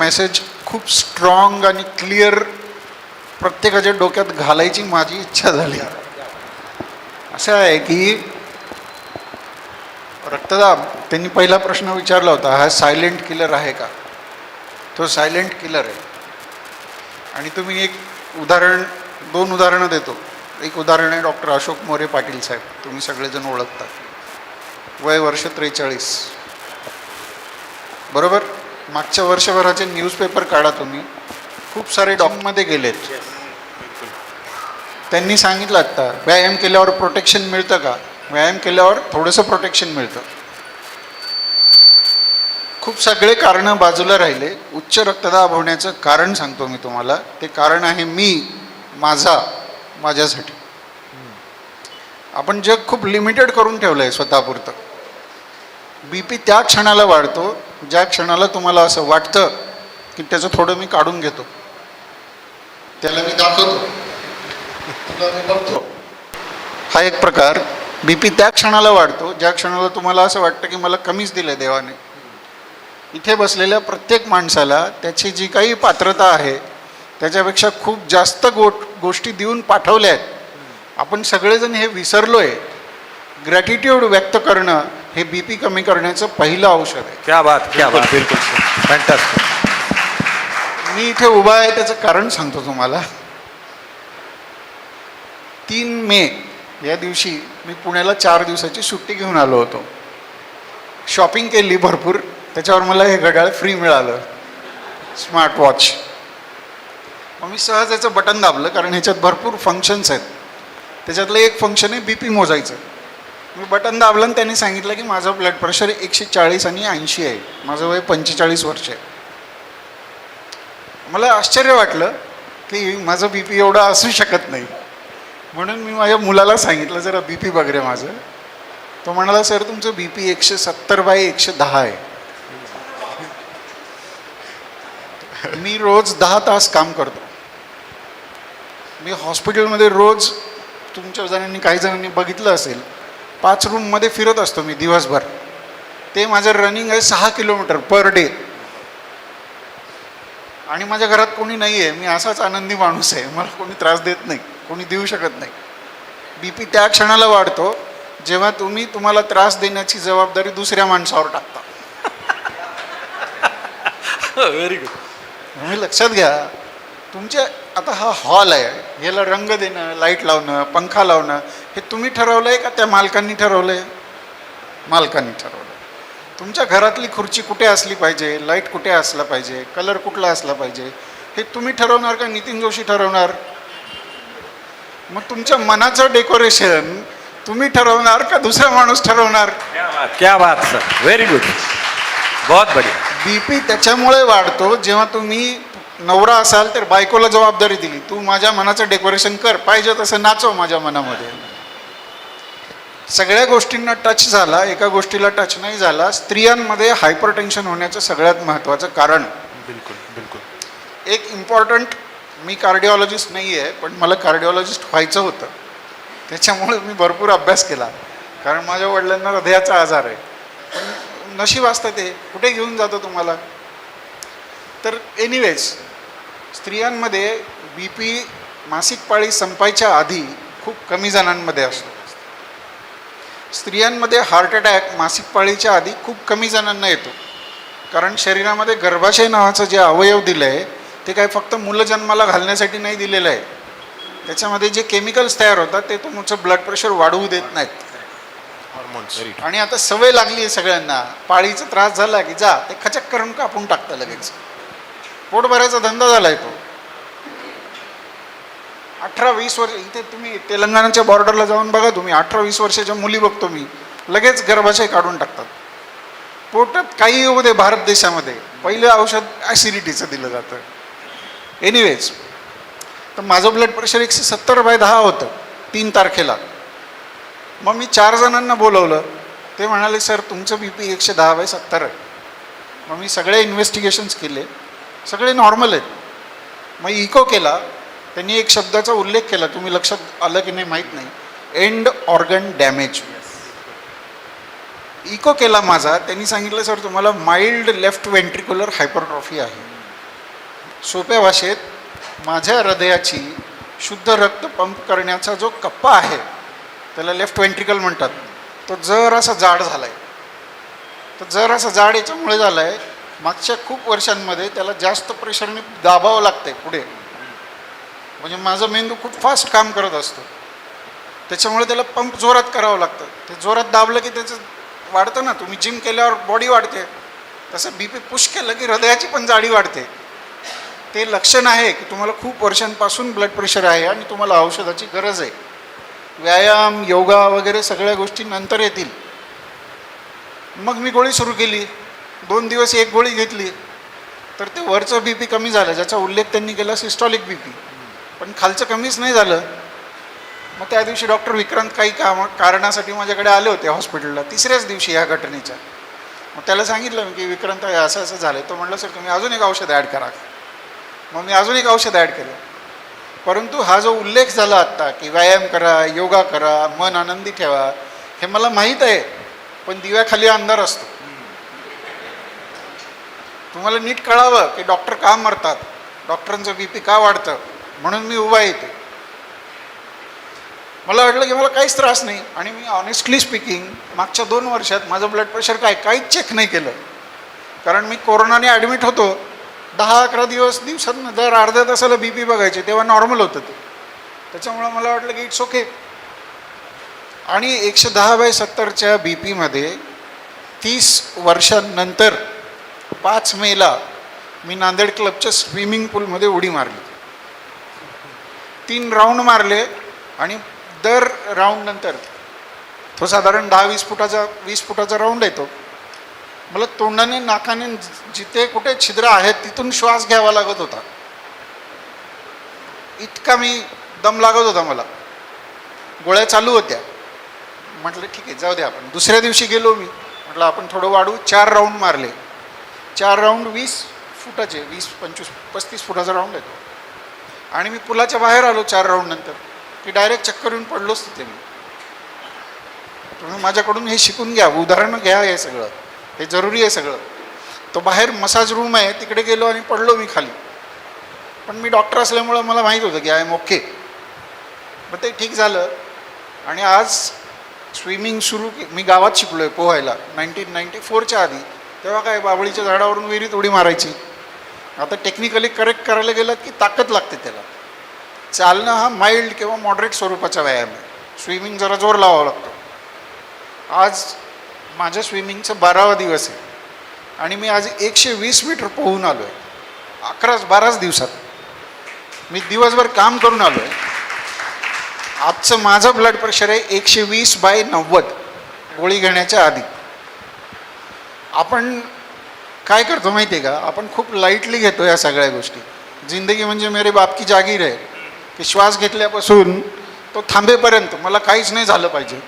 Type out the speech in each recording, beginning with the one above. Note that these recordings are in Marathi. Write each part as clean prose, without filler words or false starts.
मेसेज खूप स्ट्रॉंग आणि क्लिअर प्रत्येकाच्या डोक्यात घालायची माझी इच्छा झाली. असं आहे की रक्तदाब, त्यांनी पहिला प्रश्न विचारला होता, हा सायलेंट किलर आहे का? तो सायलेंट किलर आहे. आणि तुम्ही एक उदाहरण, दोन उदाहरणं देतो. एक उदाहरण आहे डॉक्टर अशोक मोरे पाटील साहेब, तुम्ही सगळेजण ओळखता. वय वर्ष 43, बरोबर. मागच्या वर्षभराचे न्यूजपेपर काढा तुम्ही, खूप सारे डॉक्टरमध्ये गेलेत. त्यांनी सांगितलं आता व्यायाम केल्यावर प्रोटेक्शन मिळतं का? व्यायाम केल्यावर थोडंसं प्रोटेक्शन मिळतं. खूप सगळे कारणं बाजूला राहिले. उच्च रक्तदाब होण्याचं कारण सांगतो मी तुम्हाला. ते कारण आहे माझ्यासाठी. आपण जग खूप लिमिटेड करून ठेवलं आहे स्वतःपुरतं. BP त्या क्षणाला वाढतो ज्या क्षणाला तुम्हाला असं वाटतं की त्याचं थोडं मी काढून घेतो, त्याला मी दाखवतो, तुला मी बघतो. हा एक प्रकार. BP त्या क्षणाला वाढतो ज्या क्षणाला तुम्हाला असं वाटतं की मला कमीच दिलं देवाने. इथे बसलेल्या प्रत्येक माणसाला त्याची जी काही पात्रता आहे त्याच्यापेक्षा खूप जास्त गोष्टी देऊन पाठवल्या आहेत. आपण सगळेजण हे विसरलो आहे. ग्रॅटिट्यूड व्यक्त करणं हे BP कमी करण्याचं पहिलं औषध आहे. क्या बात, क्या बात, बिलकुल फॅन्टास्टिक. मी इथे उभा आहे त्याचं कारण सांगतो तुम्हाला. 3 मे या दिवशी मी पुण्याला 4 दिवसाची सुट्टी घेऊन आलो होतो. शॉपिंग केली भरपूर. त्याच्यावर मला हे घड्याळ फ्री मिळालं, स्मार्ट वॉच. मग मी सहज याचं बटन दाबलं, कारण ह्याच्यात भरपूर फंक्शन्स आहेत. त्याच्यातलं एक फंक्शन आहे BP मोजायचं. मी बटन दाबलं आणि त्यांनी सांगितलं की माझं ब्लड प्रेशर 140 आणि 80 आहे. माझं वय 45 वर्ष आहे. मला आश्चर्य वाटलं की माझं BP एवढं असू शकत नाही. म्हणून मी माझ्या मुलाला सांगितलं, जरा BP बघ रे माझं. तो म्हणाला, सर तुमचं BP 170/110 आहे. मी रोज 10 तास काम करतो. मी हॉस्पिटलमध्ये रोज, तुमच्या जणांनी काही जणांनी बघितलं असेल, 5 रूममध्ये फिरत असतो मी दिवसभर. ते माझं रनिंग आहे 6 किलोमीटर पर डे. आणि माझ्या घरात कोणी नाही आहे. मी असाच आनंदी माणूस आहे. मला कोणी त्रास देत नाही, कोणी देऊ शकत नाही. BP त्या क्षणाला वाढतो जेव्हा तुम्हाला त्रास देण्याची जबाबदारी दुसऱ्या माणसावर टाकता. Very good. तुम्ही लक्षात घ्या, तुमच्या आता हा हॉल आहे, ह्याला रंग देणं, लाईट लावणं, पंखा लावणं, हे तुम्ही ठरवलं आहे का त्या मालकांनी ठरवलं आहे? मालकांनी ठरवलं. तुमच्या घरातली खुर्ची कुठे असली पाहिजे, लाईट कुठे असला पाहिजे, कलर कुठला असला पाहिजे, हे तुम्ही ठरवणार का नितीन जोशी ठरवणार? मग तुमच्या मनाचं डेकोरेशन तुम्ही ठरवणार का दुसरा माणूस ठरवणार? क्या बात सर, व्हेरी गुड, बहुत बढिया. BP त्याच्यामुळे वाढतो जेव्हा तुम्ही नवरा असाल तर बायकोला जबाबदारी दिली, तू माझ्या मनाचं डेकोरेशन कर, पाहिजे तसं नाचव माझ्या मनामध्ये. सगळ्या गोष्टींना टच झाला, एका गोष्टीला टच नाही झाला. स्त्रियांमध्ये हायपर टेन्शन होण्याचं सगळ्यात महत्त्वाचं कारण. बिलकुल बिलकुल. एक इम्पॉर्टंट, मी कार्डिओलॉजिस्ट नाही आहे पण मला कार्डिओलॉजिस्ट व्हायचं होतं. त्याच्यामुळे मी भरपूर अभ्यास केला, कारण माझ्या वडिलांना हृदयाचा आजार आहे. पण नशीब असतं ते, कुठे घेऊन जातो तुम्हाला. तर एनिवेज, स्त्रियांमध्ये BP मासिक पाळी संपायच्या आधी खूप कमी जणांमध्ये असतो. स्त्रियांमध्ये हार्ट अटॅक मासिक पाळीच्या आधी खूप कमी जणांना येतो, कारण शरीरामध्ये गर्भाशय नावाचं जे अवयव दिलं आहे ते काय फक्त मुलं जन्माला घालण्यासाठी नाही दिलेलं आहे. त्याच्यामध्ये जे केमिकल्स तयार होतात ते तुमचं ब्लड प्रेशर वाढवू देत नाहीत. आणि आता सवय लागली आहे सगळ्यांना, पाळीचा त्रास झाला की जा ते खचक करून कापून टाकतं लगेच. पोट भरायचा धंदा झाला आहे तो. 18-20 वर्ष, इथे तुम्ही तेलंगणाच्या बॉर्डरला जाऊन बघा, तुम्ही 18-20 वर्षाच्या मुली बघतो मी, लगेच गर्भाशय काढून टाकतात. पोटात काही होऊ दे, भारत देशामध्ये पहिलं औषध ॲसिडिटीचं दिलं जातं. एनिवेज, तर माझं ब्लड प्रेशर 170/10 होतं 3 तारखेला. मग मी 4 जणांना बोलवलं. ते म्हणाले, सर तुमचं BP 110/70 आहे. मग मी सगळे इन्व्हेस्टिगेशन्स केले, सगळे नॉर्मल आहेत. मग इको केला. त्यांनी एक शब्दाचा उल्लेख केला, तुम्ही लक्षात आलं की नाही माहीत नाही, एंड ऑर्गन डॅमेज. इको केला माझा. त्यांनी सांगितलं, सर तुम्हाला माइल्ड लेफ्ट वेंट्रिक्युलर हायपरट्रॉफी आहे. सोप्या भाषेत माझ्या हृदयाची शुद्ध रक्त पंप करण्याचा जो कप्पा आहे, त्याला लेफ्ट व्हेंट्रिकल म्हणतात, तो जरासा जाड झाला आहे. तर जरासा जाड याच्यामुळे झाला आहे, मागच्या खूप वर्षांमध्ये त्याला जास्त प्रेशरने दाबावं लागतं आहे पुढे. म्हणजे माझा मेंदू खूप फास्ट काम करत असतो, त्याच्यामुळे त्याला पंप जोरात करावं लागतं. ते जोरात दाबलं की त्याचं वाढतं ना, तुम्ही जिम केल्यावर बॉडी वाढते, तसं बी पी पुश केलं की हृदयाची पण जाडी वाढते. ते लक्षण आहे की तुम्हाला खूप वर्षांपासून ब्लड प्रेशर आहे आणि तुम्हाला औषधाची गरज आहे. व्यायाम, योगा वगैरे सगळ्या गोष्टी नंतर येतील. मग मी गोळी सुरू केली. 2 दिवस एक गोळी घेतली तर ते वरचं बी पी कमी झालं, ज्याचा उल्लेख त्यांनी केला सिस्टॉलिक बी पी, पण खालचं कमीच नाही झालं. मग त्या दिवशी डॉक्टर विक्रांत काही कारणासाठी माझ्याकडे आले होते हॉस्पिटलला, 3ऱ्याच दिवशी ह्या घटनेच्या. मग त्याला सांगितलं की विक्रांत असं असं झालं. तो म्हटलं सर तुम्ही अजून एक औषध ॲड करा. मग मी अजून एक औषध ॲड केलं. परंतु हा जो उल्लेख झाला आत्ता की व्यायाम करा, योगा करा, मन आनंदी ठेवा, हे मला माहीत आहे, पण दिव्याखाली अंधार असतो. तुम्हाला नीट कळावं की डॉक्टर का मरतात, डॉक्टरांचं बी पी का वाढतं, म्हणून मी उभा येते. मला वाटलं की मला काहीच त्रास नाही, आणि मी ऑनेस्टली स्पीकिंग मागच्या 2 वर्षात माझं ब्लड प्रेशर काहीच चेक नाही केलं. कारण मी कोरोनाने ॲडमिट होतो. 10-11 दिवसात दर अर्ध्या तासाला बी पी बघायचे, तेव्हा नॉर्मल होतं ते. त्याच्यामुळं मला वाटलं की इट्स ओके. आणि 110/70च्या बी पीमध्ये 30 वर्षांनंतर 5 मेला मी नांदेड क्लबच्या स्विमिंग पूलमध्ये उडी मारली. 3 राऊंड मारले आणि दर राऊंड नंतर तो साधारण 10-20 फुटाचा राऊंड येतो. मला तोंडाने, नाकाने जिथे कुठे छिद्र आहेत तिथून श्वास घ्यावा लागत होता. इतका मी दम लागत होता मला. गोळ्या चालू होत्या. म्हटलं ठीक आहे जाऊ द्या. आपण दुसऱ्या दिवशी गेलो. मी म्हटलं आपण थोडं वाढू. 4 राऊंड मारले. 4 राऊंड 20 फुटाचे, 20-25-35 फुटाचा राऊंड येतो. आणि मी पुलाच्या बाहेर आलो 4 राऊंड नंतर की डायरेक्ट चक्कर येऊन पडलोच तिथे मी. तुम्ही माझ्याकडून हे शिकून घ्या, उदाहरणं घ्या. हे सगळं हे जरुरी आहे सगळं. तो बाहेर मसाज रूम आहे, तिकडे गेलो आणि पडलो मी खाली. पण मी डॉक्टर असल्यामुळं मला माहीत होतं की आय एम ओके. मग ते ठीक झालं. आणि आज स्विमिंग मी गावात शिकलो आहे पोहायला 1994च्या आधी. तेव्हा काय बाबळीच्या झाडावरून विहिरीत उडी मारायची. आता टेक्निकली करेक्ट करायला गेलं की ताकद लागते त्याला. चालणं हा माइल्ड किंवा मॉडरेट स्वरूपाचा व्यायाम आहे. स्विमिंग जरा जोर लावावा लागतो. आज माझ्या स्विमिंगचा 12वा दिवस आहे आणि मी आज 120 मीटर पोहून आलो आहे. 12 दिवसात मी दिवसभर काम करून आलो आहे. आजचं माझं ब्लड प्रेशर आहे 120/90 गोळी घेण्याच्या आधी. आपण काय करतो माहिती आहे का, आपण खूप लाईटली घेतो या सगळ्या गोष्टी. जिंदगी म्हणजे मेरे बाप की जागीर आहे की श्वास घेतल्यापासून तो थांबेपर्यंत मला काहीच नाही झालं पाहिजे,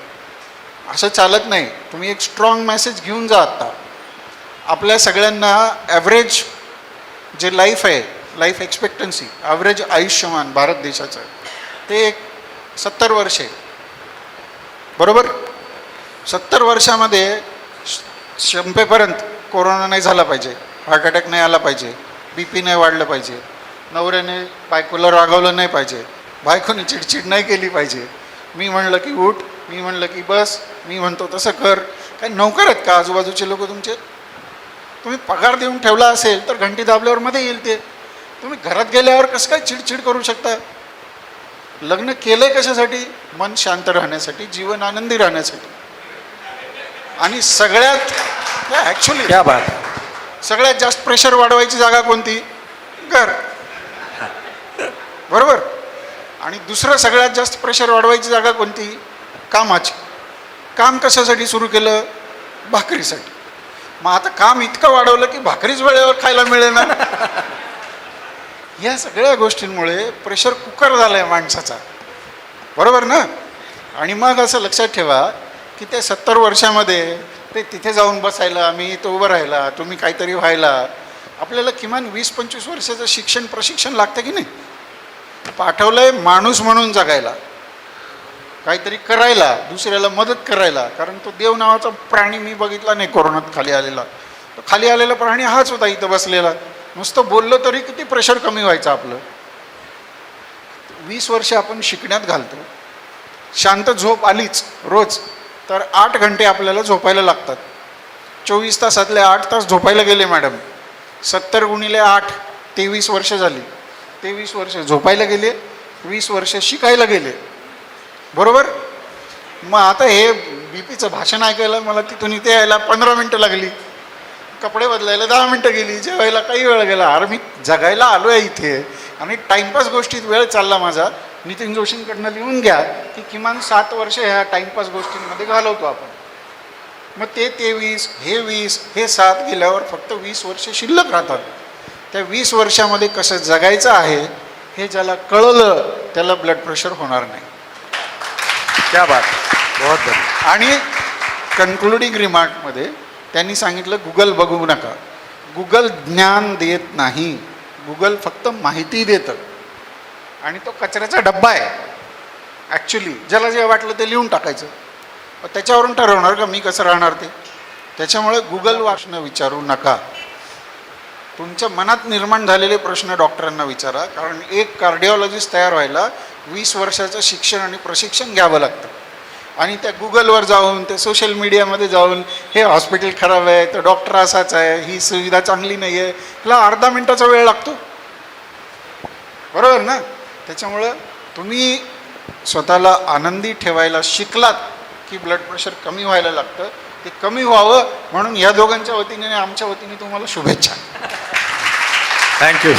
असं चालत नाही. तुम्ही एक स्ट्रॉंग मेसेज घेऊन जा. आत्ता आपल्या सगळ्यांना ॲव्हरेज जे लाईफ आहे, life expectancy, average Ayushman Bharat देशाचं ते 70 वर्ष आहे. बरोबर? 70 वर्षामध्ये संपेपर्यंत कोरोना नाही झाला पाहिजे, हार्ट अटॅक नाही आला पाहिजे, बी पी नाही वाढलं पाहिजे, नवऱ्याने बायकोला रागवलं नाही पाहिजे, बायकोने चिडचिड नाही केली पाहिजे, मी म्हणलं की उठ, मी म्हणलं की बस, मी म्हणतो तसं कर. काही नोकर आहेत का आजूबाजूचे लोक तुमचे? तुम्ही पगार देऊन ठेवला असेल तर घंटी दाबल्यावर मध्ये येईल ते. तुम्ही घरात गेल्यावर कसं काय चिडचिड करू शकता? लग्न केलं आहे कशासाठी? मन शांत राहण्यासाठी, जीवन आनंदी राहण्यासाठी. आणि सगळ्यात ॲक्च्युली क्या बात. सगळ्यात जास्त प्रेशर वाढवायची जागा कोणती? घर. बरोबर? आणि दुसरं सगळ्यात जास्त प्रेशर वाढवायची जागा कोणती? कामाची. काम कशासाठी सुरू केलं? भाकरीसाठी. मग आता काम इतकं वाढवलं की भाकरीच वेळेवर खायला मिळेल ना. या सगळ्या गोष्टींमुळे प्रेशर कुकर झाला आहे माणसाचा. बरोबर ना? आणि मग असं लक्षात ठेवा की ते 70 वर्षामध्ये ते तिथे जाऊन बसायला, मी इथं उभं राहायला, तुम्ही काहीतरी व्हायला आपल्याला किमान 20-25 वर्षाचं प्रशिक्षण लागतं की नाही? पाठवलं आहे माणूस म्हणून जगायला, काहीतरी करायला, दुसऱ्याला मदत करायला. कारण तो देव नावाचा प्राणी मी बघितला नाही कोरोनात खाली आलेला. तो खाली आलेला प्राणी हाच होता इथं बसलेला. नुसतं बोललो तरी किती प्रेशर कमी व्हायचं आपलं. 20 वर्ष आपण शिकण्यात घालतो. शांत झोप आलीच रोज तर 8 घंटे आपल्याला झोपायला लागतात. 24 तासातले 8 तास झोपायला गेले मॅडम. 70 गुणिले 8 23 वर्ष झाली. 23 वर्ष झोपायला गेले, 20 वर्ष शिकायला गेले, बरोबर. मग आता हे बीपीचं भाषण ऐकायला मला तिथून इथे यायला 15 मिनटं लागली, कपडे बदलायला 10 मिनटं गेली, जेवायला काही वेळ गेला. अरे मी जगायला आलो आहे इथे आणि टाईमपास गोष्टीत वेळ चालला माझा. नितीन जोशींकडनं लिहून घ्या की किमान 7 वर्ष ह्या टाईमपास गोष्टींमध्ये घालवतो आपण. मग ते 23, हे 20, हे 7 गेल्यावर फक्त 20 वर्ष शिल्लक राहतात. त्या 20 वर्षामध्ये कसं जगायचं आहे हे ज्याला कळलं त्याला ब्लड प्रेशर होणार नाही. क्या बात. बहुत धन्यवाद. आणि कन्क्लुडिंग रिमार्कमध्ये त्यांनी सांगितलं गुगल बघू नका. गुगल ज्ञान देत नाही, गुगल फक्त माहिती देतं आणि तो कचऱ्याचा डब्बा आहे ॲक्च्युली. ज्याला जे वाटलं ते लिहून टाकायचं, त्याच्यावरून ठरवणार का मी कसं राहणार ते. त्याच्यामुळे गुगल वाचणं विचारू नका. तुमच्या मनात निर्माण झालेले प्रश्न डॉक्टरांना विचारा, कारण एक कार्डिओलॉजिस्ट तयार व्हायला 20 वर्षाचं शिक्षण आणि प्रशिक्षण घ्यावं लागतं. आणि त्या गुगलवर जाऊन ते सोशल मीडियामध्ये जाऊन हे हॉस्पिटल खराब आहे, तर डॉक्टर असाच आहे, ही सुविधा चांगली नाही आहे, ह्याला अर्धा मिनटाचा वेळ लागतो, बरोबर ना. त्याच्यामुळं तुम्ही स्वतःला आनंदी ठेवायला शिकलात की ब्लड प्रेशर कमी व्हायला लागतं. ते कमी व्हावं म्हणून ह्या दोघांच्या वतीने आणि आमच्या वतीने तुम्हाला शुभेच्छा. थँक्यू.